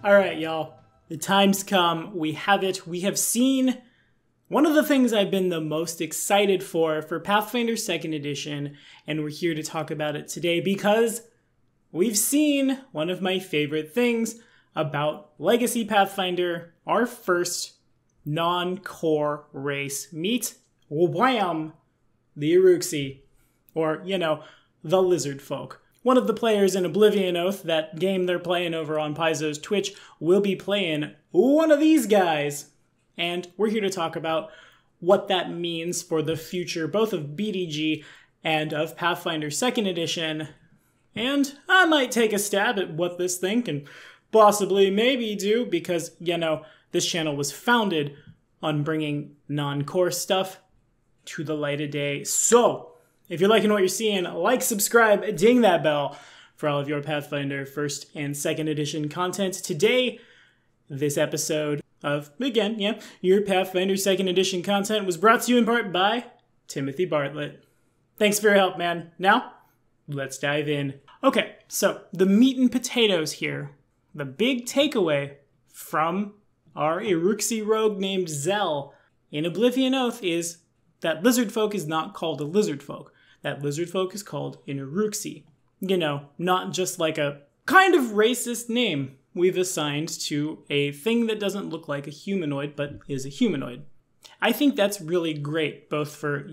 All right, y'all. The time's come. We have it. We have seen one of the things I've been the most excited for Pathfinder 2nd Edition, and we're here to talk about it today because we've seen one of my favorite things about Legacy Pathfinder, our first non-core race meet, wham, the Iruxi, or, the lizard folk. One of the players in Oblivion Oath, that game they're playing over on Paizo's Twitch, will be playing one of these guys. And we're here to talk about what that means for the future, both of BDG and of Pathfinder 2nd Edition. And I might take a stab at what this thing can possibly maybe do, because, this channel was founded on bringing non-core stuff to the light of day. So, if you're liking what you're seeing, like, subscribe, ding that bell for all of your Pathfinder 1st and 2nd Edition content. Today, this episode of, again, your Pathfinder 2nd Edition content was brought to you in part by Timothy Bartlett. Thanks for your help, man. Now, let's dive in. Okay, so the meat and potatoes here. The big takeaway from our Iruxi rogue named Zell in Oblivion Oath is that lizard folk is not called a lizard folk. That lizard folk is called an Iruxi. Not just like a kind of racist name we've assigned to a thing that doesn't look like a humanoid, but is a humanoid. I think that's really great, both for,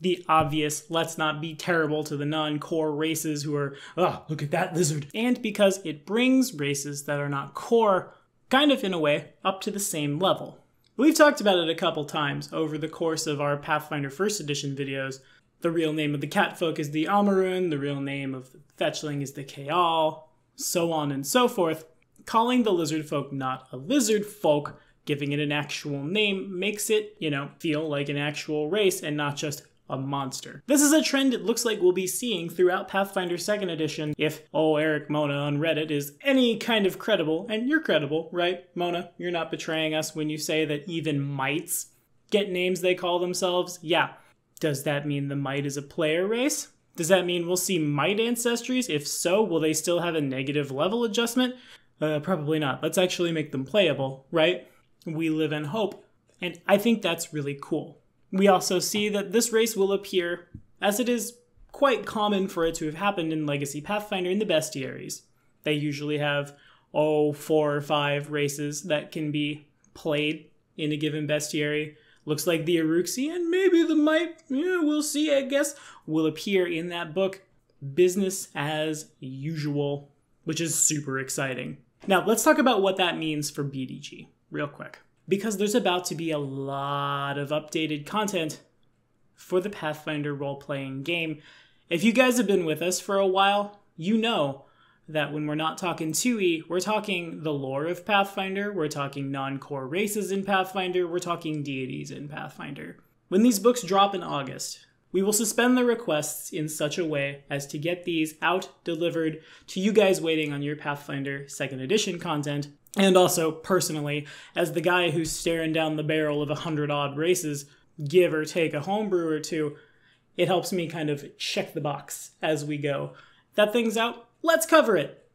the obvious, let's not be terrible to the non-core races who are, oh, look at that lizard. And because it brings races that are not core, kind of in a way, up to the same level. We've talked about it a couple times over the course of our Pathfinder 1st Edition videos. The real name of the catfolk is the Amarun, the real name of the fetchling is the Kayal, so on and so forth. Calling the lizard folk not a lizard folk, giving it an actual name, makes it, feel like an actual race and not just a monster. This is a trend it looks like we'll be seeing throughout Pathfinder 2nd Edition if, Eric Mona on Reddit is any kind of credible, and you're credible, right, Mona? You're not betraying us when you say that even mites get names they call themselves? Yeah. Does that mean the mite is a player race? Does that mean we'll see mite ancestries? If so, will they still have a negative level adjustment? Probably not. Let's actually make them playable, right? We live in hope. And I think that's really cool. We also see that this race will appear, as it is quite common for it to have happened in Legacy Pathfinder, in the bestiaries. They usually have, 4 or 5 races that can be played in a given bestiary. Looks like the Iruxi and maybe the mite, we'll see, I guess, will appear in that book. Business as usual, which is super exciting. Now, let's talk about what that means for BDG, real quick. Because there's about to be a lot of updated content for the Pathfinder role-playing game. If you guys have been with us for a while, you know that when we're not talking 2E, we're talking the lore of Pathfinder, we're talking non-core races in Pathfinder, we're talking deities in Pathfinder. When these books drop in August, we will suspend the requests in such a way as to get these out, delivered to you guys waiting on your Pathfinder 2nd Edition content. And also, personally, as the guy who's staring down the barrel of 100-odd races, give or take a homebrew or two, it helps me kind of check the box as we go. That thing's out, let's cover it.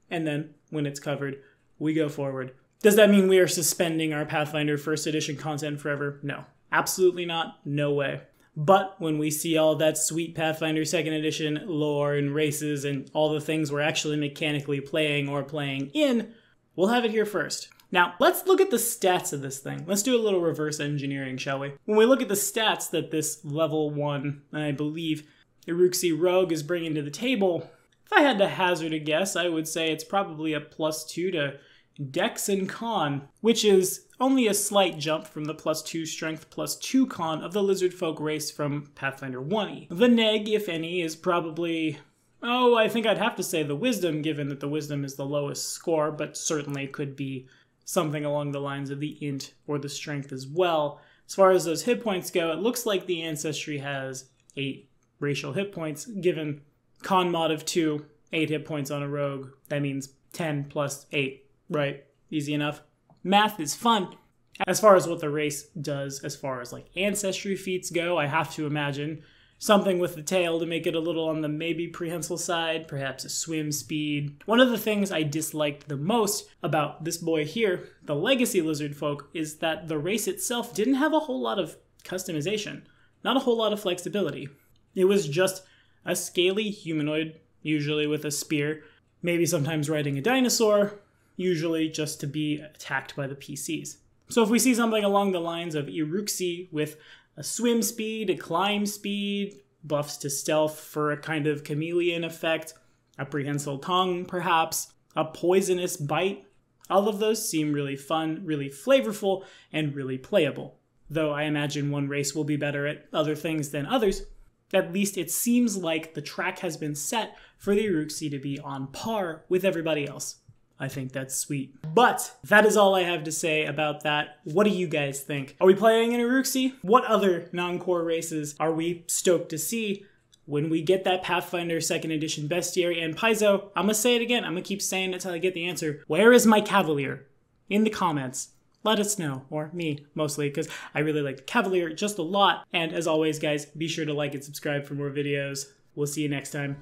And then, when it's covered, we go forward. Does that mean we are suspending our Pathfinder 1st Edition content forever? No. Absolutely not. No way. But when we see all that sweet Pathfinder 2nd Edition lore and races and all the things we're actually mechanically playing or playing in, we'll have it here first. Now, let's look at the stats of this thing. Let's do a little reverse engineering, shall we? When we look at the stats that this level 1, I believe, Iruxi Rogue is bringing to the table, if I had to hazard a guess, I would say it's probably a +2 to Dex and Con, which is only a slight jump from the +2 Strength +2 Con of the Lizard Folk race from Pathfinder 1E. The neg, if any, is probably, I think I'd have to say the Wisdom, given that the Wisdom is the lowest score, but certainly could be something along the lines of the Int or the Strength as well. As far as those hit points go, it looks like the Ancestry has 8 racial hit points, given Con mod of 2, 8 hit points on a rogue. That means 10 plus 8, right? Easy enough. Math is fun. As far as what the race does, as far as like ancestry feats go, I have to imagine something with the tail to make it a little on the maybe prehensile side, perhaps a swim speed. One of the things I disliked the most about this boy here, the Legacy Lizard Folk, is that the race itself didn't have a whole lot of customization, not a whole lot of flexibility. It was just a scaly humanoid, usually with a spear, maybe sometimes riding a dinosaur, usually just to be attacked by the PCs. So if we see something along the lines of Iruxi with a swim speed, a climb speed, buffs to stealth for a kind of chameleon effect, a prehensile tongue perhaps, a poisonous bite, all of those seem really fun, really flavorful, and really playable. Though I imagine one race will be better at other things than others, at least it seems like the track has been set for the Iruxi to be on par with everybody else. I think that's sweet. But that is all I have to say about that. What do you guys think? Are we playing an Iruxi? What other non-core races are we stoked to see when we get that Pathfinder 2nd Edition Bestiary? And Paizo, I'm gonna say it again. I'm gonna keep saying it until I get the answer. Where is my Cavalier? In the comments. Let us know, or me, mostly, because I really like the Cavalier just a lot. And as always, guys, be sure to like and subscribe for more videos. We'll see you next time.